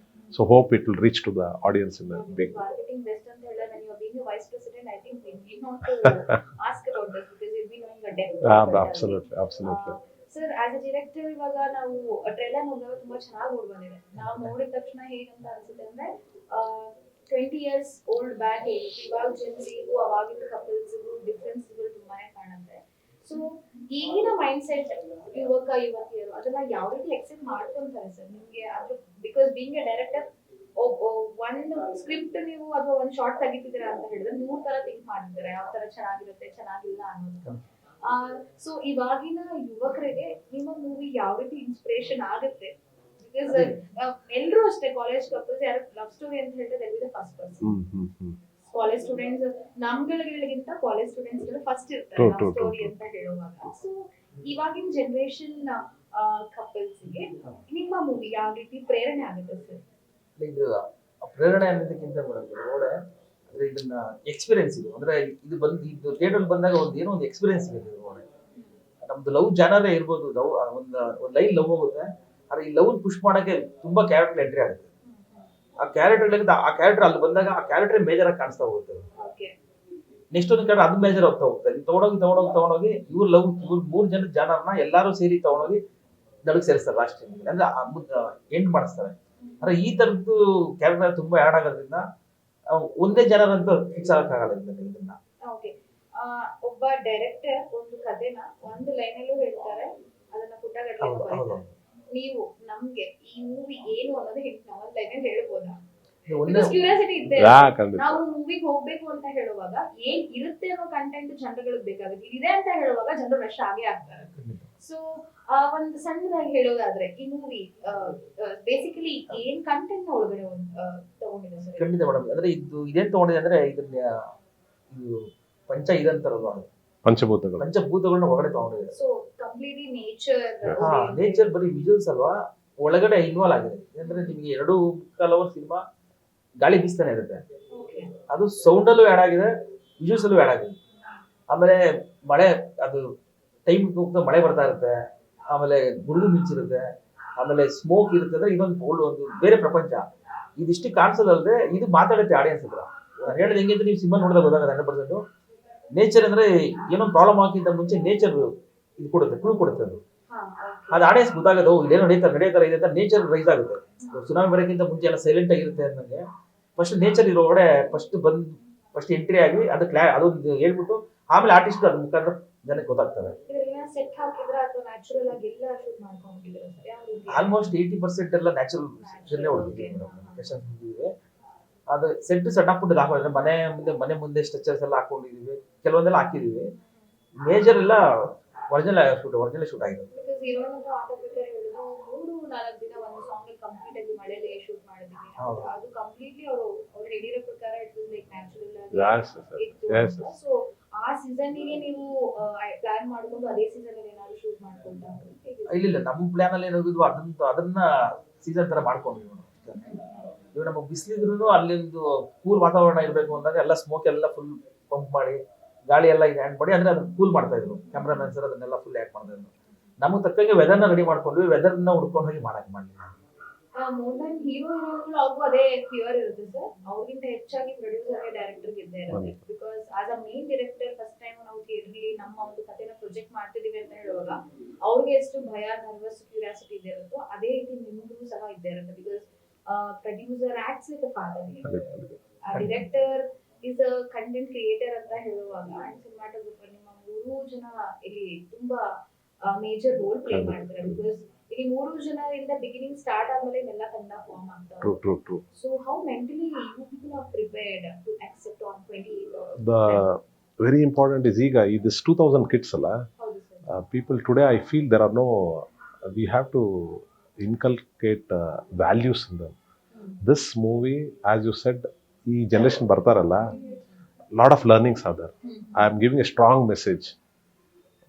So hope it will reach to the audience in a big. Marketing best ಅಂತ ಹೇಳಿದ್ರೆ when you are being a vice president, I think we need not to ask about this because you'll be knowing the depth. Absolutely. Sir, as a director ಇವಾಗ ನಾವು trailer ನೋಡಿದಾಗ ತುಂಬಾ ಚೆನ್ನಾಗಿ mood ಬಂದಿದೆ. ನಾವು ನೋಡಿದ ತಕ್ಷಣ ಹೇಗಂತ ಅನ್ಸುತ್ತೆ ಅಂದ್ರೆ 20 years old ಬ್ಯಾಕ್ ಇವಾಗ ಜನ್ರಿಗೂ ಅವಾಗಿನ ಕಪಲ್ಸ್ಗೂ ಡಿಫ್ರೆನ್ಸ್ಗಳು ತುಂಬಾನೇ ಕಾಣುತ್ತೆ. ಸೊ ಈಗಿನ ಮೈಂಡ್ ಸೆಟ್ ಯುವತಿಯರು ಅದನ್ನ ಯಾವ ರೀತಿ ಎಕ್ಸೆಪ್ಟ್ ಮಾಡ್ಕೊಂತಾರೆ ಸರ್ ನಿಮ್ಗೆ? ಅದು ಬಿಕಾಸ್ ಬೀಂಗ್ ಎ ಡೈರೆಕ್ಟರ್, ಒಂದು ಸ್ಕ್ರಿಪ್ಟ್ ನೀವು ಅಥವಾ ಒಂದು ಶಾರ್ಟ್ ತೆಗಿತಿದ್ದೀರಾ ಅಂತ ಹೇಳಿದ್ರೆ 100 ತರ ಥಿಂಕ್ ಮಾಡ್ತಿದ್ದಾರೆ, ಯಾವ ತರ ಚೆನ್ನಾಗಿರುತ್ತೆ ಚೆನ್ನಾಗಿಲ್ಲ ಅನ್ನೋದು. ಸೊ ಇವಾಗಿನ ಯುವಕರಿಗೆ ನಿಮ್ಮ ಮೂವಿ ಯಾವ ರೀತಿ ಇನ್ಸ್ಪಿರೇಷನ್ ಆಗುತ್ತೆ? ಬಿಕಾಸ್ ಎಲ್ಲರೂ ಅಷ್ಟೇ, ಕಾಲೇಜ್ ಕಪಲ್ಸ್ ಯಾರು ಲವ್ ಸ್ಟೋರಿ ಅಂತ ಹೇಳಿದ್ರೆ ಫಸ್ಟ್ ಪರ್ಸನ್. ಕಾಲೇಜ್ ಸ್ಟೂಡೆಂಟ್ಸ್ ನಮ್ಗಳಿಗಿಂತ ಕಾಲೇಜ್ ಸ್ಟೂಡೆಂಟ್ಸ್ ಫಸ್ಟ್ ಇರ್ತಾರೆ ಲವ್ ಸ್ಟೋರಿ ಅಂತ ಹೇಳುವಾಗ. ಸೊ ಇವಾಗಿನ ಜನರೇಷನ್ ಕಪಲ್ಸ್ಗೆ ನಿಮ್ಮ ಮೂವಿ ಯಾವ ರೀತಿ ಪ್ರೇರಣೆ ಆಗುತ್ತೆ ಸರ್? ಇದು ಪ್ರೇರಣೆ ಅನ್ನೋದಕ್ಕಿಂತ ನೋಡೆ ಅಂದ್ರೆ ಇದನ್ನ ಎಕ್ಸ್ಪೀರಿಯನ್ಸ್ ಇದು ಅಂದ್ರೆ ಇದು ಥಿಯೇಟರ್ ಬಂದಾಗ ಏನೋ ಒಂದು ಎಕ್ಸ್ಪೀರಿಯನ್ಸ್ ಇದೆ. ನಮ್ದು ಲವ್ ಜಾನರೇ ಇರ್ಬೋದು, ಲವ್ ಒಂದು ಲೈನ್ ಲವ್ ಹೋಗುತ್ತೆ, ಆದ್ರೆ ಈ ಲವ್ ಪುಷ್ ಮಾಡಕ್ಕೆ ತುಂಬಾ ಕ್ಯಾರೆಕ್ಟರ್ ಎಂಟ್ರಿ ಆಗುತ್ತೆ. ಆ ಕ್ಯಾರೆಕ್ಟರ್ ಅಲ್ಲಿ ಬಂದಾಗ ಆ ಕ್ಯಾರೆಕ್ಟರ್ ಮೇಜರ್ ಆಗಿ ಕಾಣಿಸ್ತಾ ಹೋಗುತ್ತೆ. ನೆಕ್ಸ್ಟ್ ಒಂದು ಕ್ಯಾರೆಕ್ಟರ್ ಅದು ಮೇಜರ್ ಹೋಗ್ತಾ ಹೋಗ್ತಾರೆ. ತಗೊಂಡೋಗಿ ಇವ್ರ 3 ಜನದ ಜಾನರ್ನ ಎಲ್ಲಾರು ಸೇರಿ ತಗೊಂಡೋಗಿ ನಡುಗ್ ಸೇರಿಸ್ತಾರೆ ಲಾಸ್ಟ್ ಅಂದ್ರೆ ಎಂಡ್ ಮಾಡಿಸ್ತಾರೆ. ಅಂದ್ರೆ ಈ ತರದ್ದು ಕ್ಯಾರೆಕ್ಟರ್ ತುಂಬಾ ಆ್ಯಡ್ ಆಗೋದ್ರಿಂದ ಒಂದೇ ಜನರ ಅಂತ ಫಿಕ್ಸ್ ಆಗಕ್ಕಾಗಲ್ಲ ಇದನ್ನ. ಒಬ್ಬ ಡೈರೆಕ್ಟರ್ ಒಂದು ಕಥೆನ ಒಂದು ಲೈನಲ್ಲೂ ಹೇಳ್ತಾರೆ, ಅದನ್ನ ಪುಟ್ಟಗಟ್ಟಲೆ ಬರೀತಾರೆ. ನೀವು ನಮ್ಗೆ ಈ ಮೂವಿ ಏನು ಅನ್ನೋದು ಒಂದು ಲೈನಲ್ಲಿ ಹೇಳ್ಬೋದಾ? ಕ್ಯೂರಿಯಾಸಿಟಿ ಇದೆ. ನಾವು ಮೂವಿಗೆ ಹೋಗ್ಬೇಕು ಅಂತ ಹೇಳುವಾಗ ಏನ್ ಇರುತ್ತೆ ಅನ್ನೋ ಕಂಟೆಂಟ್ ಜನರುಗಳಿಗೆ ಬೇಕಾಗುತ್ತೆ. ಇದೆ ಅಂತ ಹೇಳುವಾಗ ಜನರು ರಶ್ ಆಗೇ ಆಗ್ತಾರೆ. ಸೊ ಒಂದು ಸಣ್ಣದಾಗಿ ಹೇಳೋದಾದ್ರೆ ಈ ಮೂವಿ ಬೇಸಿಕಲಿ ಏನ್ ಕಂಟೆಂಟ್ ಒಳಗಡೆ ತಗೊಂಡಿದೆ ಸರ್? ಖಂಡಿತ ಮೇಡಮ್. ಅಂದ್ರೆ ಇದೇನ್ ತಗೊಂಡಿದೆ ಅಂದ್ರೆ ಇದನ್ನ ಇದು ಇದಂತಾರಲ್ವಾ, ಪಂಚಭೂತಗಳನ್ನ ಒಳಗಡೆ ತಗೊಂಡಿದೆ. ಸೊ ಕಂಪ್ಲೀಟ್ಲಿ ನೇಚರ್ ನೇಚರ್ ಬರೀ ವಿಜುವಲ್ಸ್ ಅಲ್ವಾ, ಒಳಗಡೆ ಇನ್ವಾಲ್ವ್ ಆಗಿದೆ. ಅಂದ್ರೆ ನಿಮಗೆ 2.25 ಅವರ್ ಸಿನಿಮಾ ಗಾಳಿ ಬೀಸ್ತಾನೆ ಇರುತ್ತೆ, ಅದು ಸೌಂಡ್ ಅಲ್ಲೂ ಆಡ್ ಆಗಿದೆ, ವಿಜುವಲ್ಸ್ ಅಲ್ಲೂ ಆಡ್ ಆಗಿದೆ. ಆಮೇಲೆ ಮಳೆ, ಅದು ಟೈಮ್ ಹೋಗ್ತಾ ಮಳೆ ಬರ್ತಾ ಇರುತ್ತೆ, ಆಮೇಲೆ ಗುಡುಗು ಮಿಂಚಿರುತ್ತೆ, ಆಮೇಲೆ ಸ್ಮೋಕ್ ಇರುತ್ತೆ. ಅಂದ್ರೆ ಒಂದು ಬೇರೆ ಪ್ರಪಂಚ. ಇದಿಷ್ಟು ಕಾಣಿಸೋದಲ್ಲದೆ ಇದು ಮಾತಾಡುತ್ತೆ ಆಡಿಯನ್ಸ್ ಹತ್ರ. ನಾನು ಹೇಳೋದು ಹೆಂಗೆ ಅಂದ್ರೆ, ನೀವು ಸಿನಿಮಾ ನೋಡಿದಾಗ ಗೊತ್ತಾಗುತ್ತೆ 100%. ನೇಚರ್ ಅಂದ್ರೆ ಏನೋ ಪ್ರಾಬ್ಲಮ್ ಆಗಿಂತ ಮುಂಚೆ ನೇಚರ್ ಇದು ಕೊಡುತ್ತೆ, ಕ್ಲೂ ಕೊಡುತ್ತೆ. ಅದು ಆಡಿಯನ್ಸ್ ಗೊತ್ತಾಗೋದು ಇದೇನೋ ನಡೆಯುತ್ತಾರೆ ಇದೆ ಅಂತ ನೇಚರ್ ರೈಸ್ ಆಗುತ್ತೆ. ಸುನಾಮಿ ಬರೋಕ್ಕಿಂತ ಮುಂಚೆ ಎಲ್ಲ ಸೈಲೆಂಟ್ ಆಗಿರುತ್ತೆ ಅನ್ನಂಗೆ ಫಸ್ಟ್ ನೇಚರ್ ಇರೋ ಒಳಗಡೆ ಫಸ್ಟ್ ಎಂಟ್ರಿ ಆಗಿ ಅದೊಂದು ಹೇಳ್ಬಿಟ್ಟು ಆಮೇಲೆ ಆರ್ಟಿಸ್ಟ್ ಅದ್ರ ಮುಖಾಂತರ ಜನಕ್ಕೆ ಗೊತ್ತಾಗ್ತದೆ. ಸೆಟ್ ಹಾಕಿದ್ರ ಅಥವಾ ನ್ಯಾಚುರಲ್ ಆಗಿ ಎಲ್ಲ ಶೂಟ್ ಮಾಡ್ಕೊಂಡಿದ್ದೀರಾ ಸರ್? ಯಾವ ರೀತಿ? ಆಲ್ಮೋಸ್ಟ್ 80% ಎಲ್ಲ ನ್ಯಾಚುರಲ್ ಹೊಡೆದಿದ್ದೀವಿ. ಅದು ಸೆಟ್ ಹಾಕ್ಬಿಟ್ಟು ಹಾಕೊಂಡಿದ್ರೆ ಮನೆ ಮುಂದೆ ಸ್ಟ್ರಕ್ಚರ್ಸ್ ಎಲ್ಲ ಹಾಕೊಂಡಿದೀವಿ, ಕೆಲವೊಂದೆಲ್ಲ ಹಾಕಿದೀವಿ. ಮೇಜರ್ ಎಲ್ಲ ಒರಿಜಿನಲ್ ಶೂಟ್ ಆಗಿದೆ. ಬಿಕಾಸ್ ಹೀರೋಯಿನ್ ಅಂತ ಮಾತಾಡ್ಬೇಕಾದ್ರೆ ಹೇಳಿದ್ರು 3-4 ದಿನ ಒಂದು ಸಾಂಗ್ ಕಂಪ್ಲೀಟ್ ಆಗಿ ಮಳೆಯಲ್ಲಿ ಶೂಟ್ ಮಾಡಿದೀವಿ. ಅದು ಕಂಪ್ಲೀಟ್ಲಿ ಅವ್ರು ಹೇಳಿರೋ ಪ್ರಕಾರ ಇಟ್ ವಾಸ್ ಲೈಕ್ ನ್ಯಾಚುರಲ್ ಆಗಿ. ಸೊ ಆ ಸೀಸನ್ ಗೆ ನೀವು ಪ್ಲಾನ್ ಮಾಡ್ಕೊಂಡು ಅದೇ ಸೀಸನ್ ಅಲ್ಲಿ ಏನಾದ್ರು ಶೂಟ್ ಮಾಡ್ಕೊಂಡ್ರೆ? ಇಲ್ಲ, ನಮ್ಮ ಪ್ಲಾನ್ ಅಲ್ಲಿ ಏನಾಗಿದ್ವು ಅದನ್ನ ಸೀಸನ್ ತರ ಮಾಡ್ಕೊಂಡ್ವಿ. ಇವಾಗ ನಮಗೆ ಬಿಸಿಲಿದ್ರು ಅಲ್ಲಿ ಒಂದು ಕೂಲ್ ವಾತಾವರಣ ಇರಬೇಕು ಅಂದಾಗ ಎಲ್ಲ ಸ್ಮೋಕ್ ಎಲ್ಲ ಫುಲ್ ಪಂಪ್ ಮಾಡಿ, ಗಾಳಿ ಎಲ್ಲ ಹ್ಯಾಂಡ್ ಮಾಡಿ ಅಂದ್ರೆ ಅದನ್ನ ಕೂಲ್ ಮಾಡ್ತಾ ಇದ್ರು ಕ್ಯಾಮ್ರಾಮನ್ ಸರ್. ಅದನ್ನೆಲ್ಲ ಫುಲ್ ಆ್ಯಡ್ ಮಾಡ್ತಾ ಇದ್ರು. ನಮಗೆ ತಕ್ಕಂಗೆ ವೆದರ್ನ ರೆಡಿ ಮಾಡ್ಕೊಂಡ್ವಿ, ವೆದರ್ನ ಹುಡ್ಕೊಂಡು ಹೋಗಿ ಮಾಡಲಿಲ್ಲ. ಮೋರ್ ದನ್ ಹೀರೋ ಹೀರೋಯಿನ್ಗಳು ಅವ್ರಿಗೂ ಅದೇ ಫಿಯರ್ ಇರುತ್ತೆ ಸರ್. ಅವ್ರಿಗಿಂತ ಹೆಚ್ಚಾಗಿ ಪ್ರೊಡ್ಯೂಸರ್ ಡೈರೆಕ್ಟರ್ ಇದ್ದೇ ಇರುತ್ತೆ. Because as a main director first time ನಾವು ಥಿಯೇಟರ್ಲಿ ನಮ್ಮ ಒಂದು ಕಥೆನ ಪ್ರೊಜೆಕ್ಟ್ ಮಾಡ್ತಿದೀವಿ ಅಂತ ಹೇಳುವಾಗ ಅವ್ರಿಗೆ ಎಷ್ಟು ಭಯ, ನರ್ವಸ್, ಕ್ಯೂರಿಯಾಸಿಟಿ ಇದ್ದೇ ಇರುತ್ತೋ ಅದೇ ರೀತಿ ನಿಮ್ಗೂ ಸಹ ಇದ್ದೇ ಇರುತ್ತೆ. Because producer acts like a father, director is a content creator ಅಂತ ಹೇಳುವಾಗ ಸಿನಿಮಾಟೋಗ್ರಫರ್ ನಿಮ್ಮ 3 ಜನ ಇಲ್ಲಿ ತುಂಬಾ ಮೇಜರ್ ರೋಲ್ ಪ್ಲೇ ಮಾಡ್ತಾರೆ. ಬಿಕಾಸ್ ಇಲ್ಲಿ 3 ಜನರಿಂದ ಬಿಗಿನಿಂಗ್ ಸ್ಟಾರ್ಟ್ ಆದ್ಮೇಲೆ ಇದೆಲ್ಲ ಕನ್ನಡ ಫಾರ್ಮ್ ಆಗ್ತವೆ. True. So how mentally you people are prepared to accept on 28th? The very important is ಈಗ this 2000 kids ಅಲ್ಲ, ಹೌದು sir. people today I feel there are no, we have to inculcate values in them. This movie, as you said, ಈ generation ಬರ್ತಾರಲ್ಲ, lot of learnings are there. I am giving a strong message.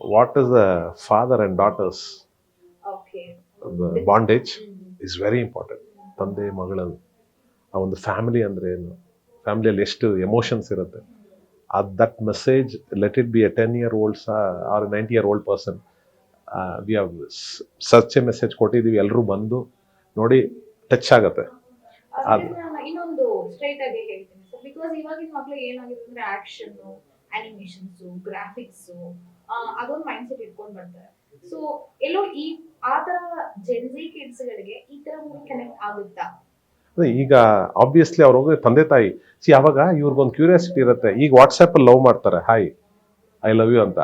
What is the father and daughters Okay. Bondage is very important. ತಂದೆ ಮಗಳದು ಆ ಒಂದು family ಅಂದರೆ ಏನು, ಫ್ಯಾಮಿಲಿಯಲ್ಲಿ ಎಷ್ಟು emotions ಇರುತ್ತೆ, that message let it be a 10-year-old or 90-year-old person. We have such a message ಕೊಟ್ಟಿದ್ದೀವಿ, ಎಲ್ಲರೂ ಬಂದು ನೋಡಿ ಟಚ್ ಆಗುತ್ತೆ. ನಾನು ಇನ್ನೊಂದು ಸ್ಟ್ರೈಟ್ ಆಗಿ ಹೇಳ್ತೀನಿ ಸರ್. ಬಿಕಾಸ್ ಇವಾಗಿನ ಮಕ್ಳಿಗೆ ಏನಾಗಿದೆ ಅಂದ್ರೆ ಆಕ್ಷನ್, ಅನಿಮೇಷನ್ಸ್, ಗ್ರಾಫಿಕ್ಸ್ ಅದೊಂದು ಮೈಂಡ್ ಸೆಟ್ ಇಟ್ಕೊಂಡು ಬರ್ತಾರೆ. ಸೊ ಎಲ್ಲೋ ಆ ತರ ಜೆನ್ಸಿ ಕಿಡ್ಸ್ ಗಳಿಗೆ ಈ ತರ ಮೂವಿ ಕನೆಕ್ಟ್ ಆಗುತ್ತಾ? ಈಗ ಆಬ್ವಿಯಸ್ಲಿ ಅವ್ರ ಹೋಗಿ ತಂದೆ ತಾಯಿ ಅವಾಗ ಇವ್ರಿಗೊಂದು ಕ್ಯೂರಿಯಾಸಿಟಿ ಇರುತ್ತೆ. ಈಗ ವಾಟ್ಸಪ್ಪಲ್ಲಿ ಲವ್ ಮಾಡ್ತಾರೆ, ಹಾಯ್ ಐ ಲವ್ ಯು ಅಂತ.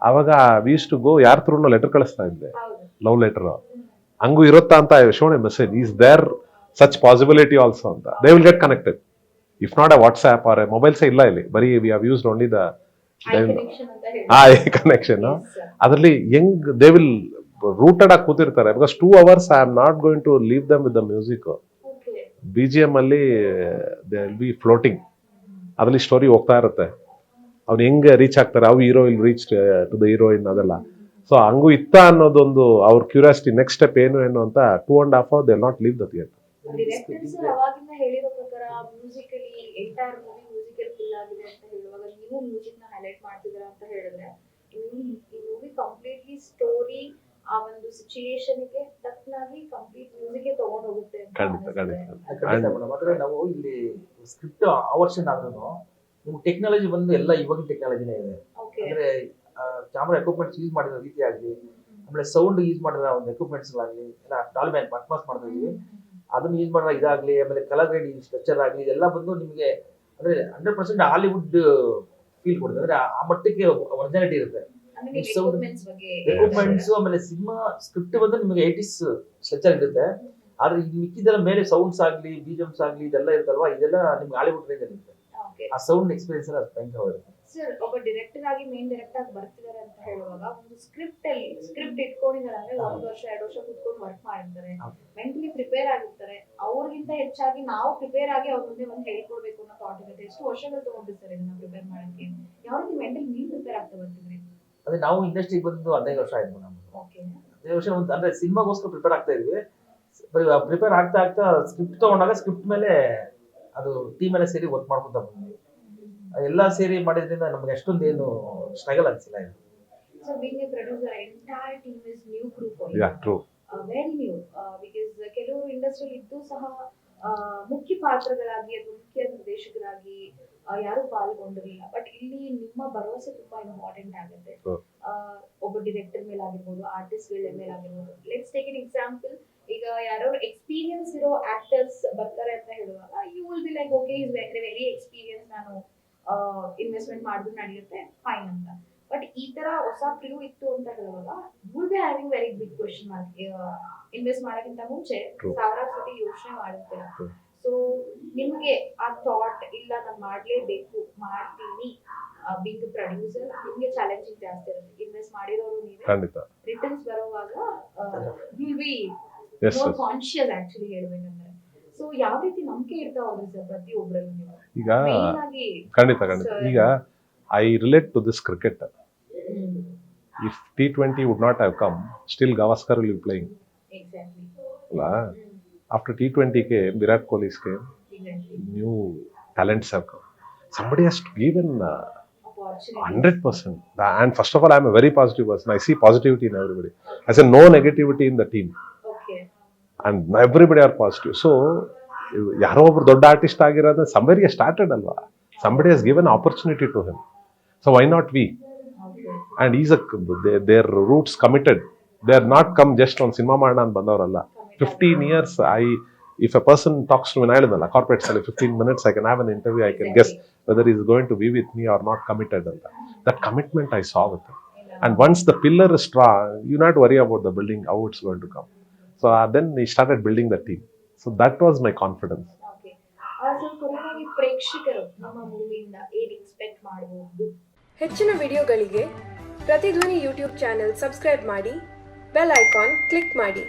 ಅವಾಗ ವಿ ಯೂಸ್ ಟು ಗೋ, ಯಾರ ಥ್ರೂ ಲೆಟರ್ ಕಳಿಸ್ತಾ ಇದ್ದೆ, ಲವ್ ಲೆಟರ್. ಹಂಗೂ ಇರುತ್ತಾ ಅಂತ shown a message, is there such possibility also ಅಂತ. They will get connected. If not a WhatsApp or a mobile ಸಹ ಇಲ್ಲ ಇಲ್ಲಿ, ಬರೀ we have used only the connection. ಅದರಲ್ಲಿ ಯಂಗ್ ದೇ ವಿಲ್ ರೂಟೆಡ್ ಆಗಿ ಕೂತಿರ್ತಾರೆ. Because 2 hours I am not going to leave them with the music. BGM ಅಲ್ಲಿ they will be floating, ಅದರಲ್ಲಿ story ಹೋಗ್ತಾ ಇರುತ್ತೆ. ಅವ್ನು ಹೆಂಗೆ ರೀಚ್ ಆಗ್ತಾರೆ, ಅವು hero will reach to the heroine, ಅದೆಲ್ಲ. ಸೊ ಹಂಗೂ ಇತ್ತ ಅನ್ನೋದೊಂದು ಅವ್ರ ಕ್ಯೂರಿಯಾಸಿಟಿ, ನೆಕ್ಸ್ಟ್ ಸ್ಟೆಪ್ ಏನು ಅಂತ 2.5 hours they will not leave the theatre. Directors ಅವಾಗಿಂದ ಹೇಳಿರೋ ಪ್ರಕಾರ musically entire movie musical fill ಆಗಿದೆ ಅಂತ ಹೇಳುವಾಗ ನೀವು ಮ್ಯೂಸಿಕ್ ನ ಹೈಲೈಟ್ ಮಾಡ್ತಿದ್ದೀರಾ ಅಂತ ಹೇಳಿದ್ರೆ ಈ ಮೂವಿ ಕಂಪ್ಲೀಟ್ಲಿ ಸ್ಟೋರಿ ಆ ಒಂದು ಸಿಚುಯೇಷನ್ ಗೆ ತಕ್ಕನಾಗಿ ಕಂಪ್ಲೀಟ್ ಮ್ಯೂಸಿಕ್ ತಗೊಂಡು ಹೋಗುತ್ತೆ ಅಂತ ಅನಿಸುತ್ತೆ. ನಾವು ಇಲ್ಲಿ ಸ್ಕ್ರಿಪ್ಟ್ ಆ ವರ್ಷನ್ ಆದ್ರೂ ನಿಮ್ಗೆ ಟೆಕ್ನಾಲಜಿ ಬಂದು ಎಲ್ಲ ಇವಾಗಿನ ಟೆಕ್ನಾಲಜಿನೇ ಇದೆ. ಅಂದ್ರೆ ಕ್ಯಾಮ್ರಾ ಎಕ್ವಿಪ್ಮೆಂಟ್ಸ್ ಯೂಸ್ ಮಾಡಿರೋ ರೀತಿ ಆಗಲಿ, ಆಮೇಲೆ ಸೌಂಡ್ ಯೂಸ್ ಮಾಡಿರೋ ಒಂದು ಎಕ್ವಿಪ್ಮೆಂಟ್ಸ್ ಆಗಲಿ, ಎಲ್ಲ ಟಾಲ್ಮ್ಯಾನ್ ಮಟ್ಮಾಸ್ ಮಾಡ್ತಾ ಇದೀವಿ, ಅದನ್ನ ಯೂಸ್ ಮಾಡೋ ಇದಾಗ್ಲಿ, ಆಮೇಲೆ ಕಲರ್ ಗ್ರೇಡಿಂಗ್ ಸ್ಟ್ರಕ್ಚರ್ ಆಗಲಿ, ಇದೆಲ್ಲ ಬಂದು ನಿಮಗೆ ಅಂದ್ರೆ 100% ಹಾಲಿವುಡ್ ಫೀಲ್ ಕೊಡುತ್ತೆ. ಅಂದ್ರೆ ಆ ಮಟ್ಟಕ್ಕೆ ಒರಿಜಿನಾಲಿಟಿ ಇರುತ್ತೆ. ಎಕ್ವಿಪ್ಮೆಂಟ್ಸ್ ಆಮೇಲೆ ಸಿನಿಮಾ ಸ್ಕ್ರಿಪ್ಟ್ ಬಂದು ನಿಮಗೆ 80s ಸ್ಟ್ರಕ್ಚರ್ ಇರುತ್ತೆ. ಆದ್ರೆ ಮಿಕ್ಕಿದೆಲ್ಲ ಮೇಲೆ ಸೌಂಡ್ಸ್ ಆಗ್ಲಿ, BGMs ಆಗ್ಲಿ, ಇದೆಲ್ಲ ಇರುತ್ತಲ್ವಾ, ಇದೆಲ್ಲ ನಿಮ್ಗೆ ಹಾಲಿವುಡ್ ರೇಂಜ್ ಇರುತ್ತೆ. ಓಕೆ ಆ ಸೌಂಡ್ ಎಕ್ಸ್ಪೀರಿಯನ್ಸ್ ಎಲ್ಲ ಭಯಂಕರವಾಗಿರುತ್ತೆ. ಸರ್ ಒಬ್ಬ ಡೈರೆಕ್ಟರ್ ಆಗಿ ಮೇನ್ ಡೈರೆಕ್ಟರ್ ಆಗಿ ಬರ್ತಿದ್ದಾರೆ ಅಂತ ಹೇಳುವಾಗ ಒಂದು ಸ್ಕ್ರಿಪ್ಟ್ ಇಟ್ಕೊಂಡಿದ್ದಾರೆ ಅಂದ್ರೆ 1 ವರ್ಷ 2 ವರ್ಷ ಕೂತ್ಕೊಂಡು ವರ್ಕ್ ಮಾಡಿರ್ತಾರೆ, ಮೆಂಟಲಿ ಪ್ರಿಪೇರ್ ಆಗಿರ್ತಾರೆ. ಅವ್ರಿಗಿಂತ ಹೆಚ್ಚಾಗಿ ನಾವು ಪ್ರಿಪೇರ್ ಆಗಿ ಅವ್ರ ಮುಂದೆ ಒಂದು ಹೇಳ್ಕೊಡ್ಬೇಕು ಅನ್ನೋ ಥಾಟ್ ಇರುತ್ತೆ. ಎಷ್ಟು ವರ್ಷಗಳು ತಗೊಂಡಿರ್ತಾರೆ ಇದನ್ನ ಪ್ರಿಪೇರ್ ಮಾಡಕ್ಕೆ? ಯಾವ ರೀತಿ ಮೆಂಟಲಿ ನೀವು ಪ್ರಿಪೇರ್ ಆಗ್ತಾ ಬರ್ತಿದ್ರಿ? ಅದೇ ನಾವು ಇಂಡಸ್ಟ್ರಿಗೆ ಬಂದು 15 ವರ್ಷ ಆಯ್ತು ನಮ್ದು. ಓಕೆ 15 ವರ್ಷ ಅಂದ್ರೆ ಸಿನಿಮಾಗೋಸ್ಕರ ಪ್ರಿಪೇರ್ ಆಗ್ತಾ ಇದ್ವಿ. ಪ್ರಿಪೇರ್ ಆಗ್ತಾ ಆಗ್ತಾ ಸ್ಕ್ರಿಪ್ಟ್ ತಗೊಂಡಾಗ ಸ್ಕ್ರಿಪ್ಟ್ ಮೇಲೆ ಅದು ಟೀಮ್ ಎಲ್ಲ ಸೇರಿ ವರ್ಕ್ ಮಾಡ್ಕೊಂತ ಬಂದ್ವಿ. ಎಲ್ಲ ಸೇರಿ ಮಾಡಿದ್ರಿಂದ ನಮ್ಗೆ ಅಷ್ಟೊಂದು ಏನು ಸ್ಟ್ರಗಲ್ ಅನ್ಸಿಲ್ಲ ಇದು. So being a producer, entire team is new crew for you. Yeah, true. Very new. Because ಕೆಲವರು ಇಂಡಸ್ಟ್ರಿಯಲ್ಲಿ ಇದ್ದು ಸಹ ಮುಖ್ಯ ಪಾತ್ರಗಳಾಗಿ ಅಥವಾ ಮುಖ್ಯ ನಿರ್ದೇಶಕರಾಗಿ ಯಾರು ಪಾಲ್ಗೊಂಡಿರಲಿಲ್ಲ. ಬಟ್ ಇಲ್ಲಿ ನಿಮ್ಮ ಭರವಸೆ ತುಂಬಾ ಇಂಪಾರ್ಟೆಂಟ್ ಆಗುತ್ತೆ. ಒಬ್ಬ ಡೈರೆಕ್ಟರ್ ಮೇಲೆ ಆಗಿರ್ಬೋದು, ಆರ್ಟಿಸ್ಟ್ ಮೇಲೆ ಆಗಿರ್ಬೋದು. Let's take an example. ಈಗ ಯಾರೋ ಎಕ್ಸ್ಪೀರಿಯನ್ಸ್ ಇರೋ ಆಕ್ಟರ್ಸ್ ಬರ್ತಾರೆ ಅಂತ ಹೇಳುವಾಗ you will be like okay is very experience, ನಾನು ಇನ್ವೆಸ್ಟ್ಮೆಂಟ್ ಮಾಡಿದ್ರು ನಡೆಯುತ್ತೆ ಫೈನ್ ಅಂತ. ಬಟ್ ಈ ತರ ಹೊಸ ಕ್ರೂ ಇತ್ತು ಅಂತ ಹೇಳುವಾಗ you will be having very big question mark. Invest ಮಾಡೋಕ್ಕಿಂತ ಮುಂಚೆ ಸಾವಿರಾರು ಸತಿ ಯೋಚನೆ ಮಾಡಿರ್ತೀರ. ಸೊ ನಿಮ್ಗೆ ಆ ಥಾಟ್ ಇಲ್ಲ ನಾನು ಮಾಡ್ಲೇಬೇಕು, ಮಾಡ್ತೀನಿ, ಬಿಂಗ್ ಪ್ರೊಡ್ಯೂಸರ್ ನಿಮ್ಗೆ ಚಾಲೆಂಜಿಂಗ್ ಜಾಸ್ತಿ ಇರುತ್ತೆ. ಇನ್ವೆಸ್ಟ್ ಮಾಡಿರೋರು ನೀವೇ, ಖಂಡಿತ ರಿಟರ್ನ್ಸ್ ಬರುವಾಗ will be Yes, more yes. Conscious actually ಹೇಳ್ಬೇಕಂದ್ರೆ. ಸೊ ಯಾವ ರೀತಿ ನಂಬಿಕೆ ಇರ್ತಾ ಹೋದ್ರಿ ಸರ್ ಪ್ರತಿಯೊಬ್ಬರಲ್ಲೂ ನೀವು? ಈಗ Main ಆಗಿ ಖಂಡಿತ ಈಗ I relate to this cricket. If T20 would not have come, still Gavaskar will be playing exactly ಅಲ್ಲ. ಆಫ್ಟರ್ T20 ಗೆ Virat ಕೊಹ್ಲಿಸ್ಗೆ new talents have come. Somebody has to give in 100%. And first of all, I am a very positive person. I see positivity in everybody. I say no negativity in the team. Okay. And everybody are positive. So, ಯಾರೋ ಒಬ್ರು ದೊಡ್ಡ artist ಆಗಿರೋದು somebody has started ಅಲ್ವಾ. Somebody has given opportunity to him. So why not we? Okay. And their roots committed. They are not come just on cinema ಮಾಡೋಣ ಅಂತ ಬಂದವರಲ್ಲ. 15 years if a person talks to me, ಹೇಳಿದಲ್ಲ corporate ಅಲ್ಲಿ 15 minutes I can have an interview, I can guess whether he is going to be with me or not committed ಅಂತ. That commitment I saw with him. And once the pillar is strong, you not worry about the building, how it's going to come. So then he started building the team. So that was my confidence. Okay. Sir ಕೊನೆಯಾಗಿ ಪ್ರೇಕ್ಷಕರು ನಮ್ಮ ಮೂವಿಯಿಂದ ಏನು expect ಮಾಡಬಹುದು? ಹೆಚ್ಚಿನ ವಿಡಿಯೋಗಳಿಗೆ ಪ್ರತಿಧ್ವನಿ YouTube channel subscribe ಮಾಡಿ, ಬೆಲ್ ಐಕಾನ್ ಕ್ಲಿಕ್ ಮಾಡಿ.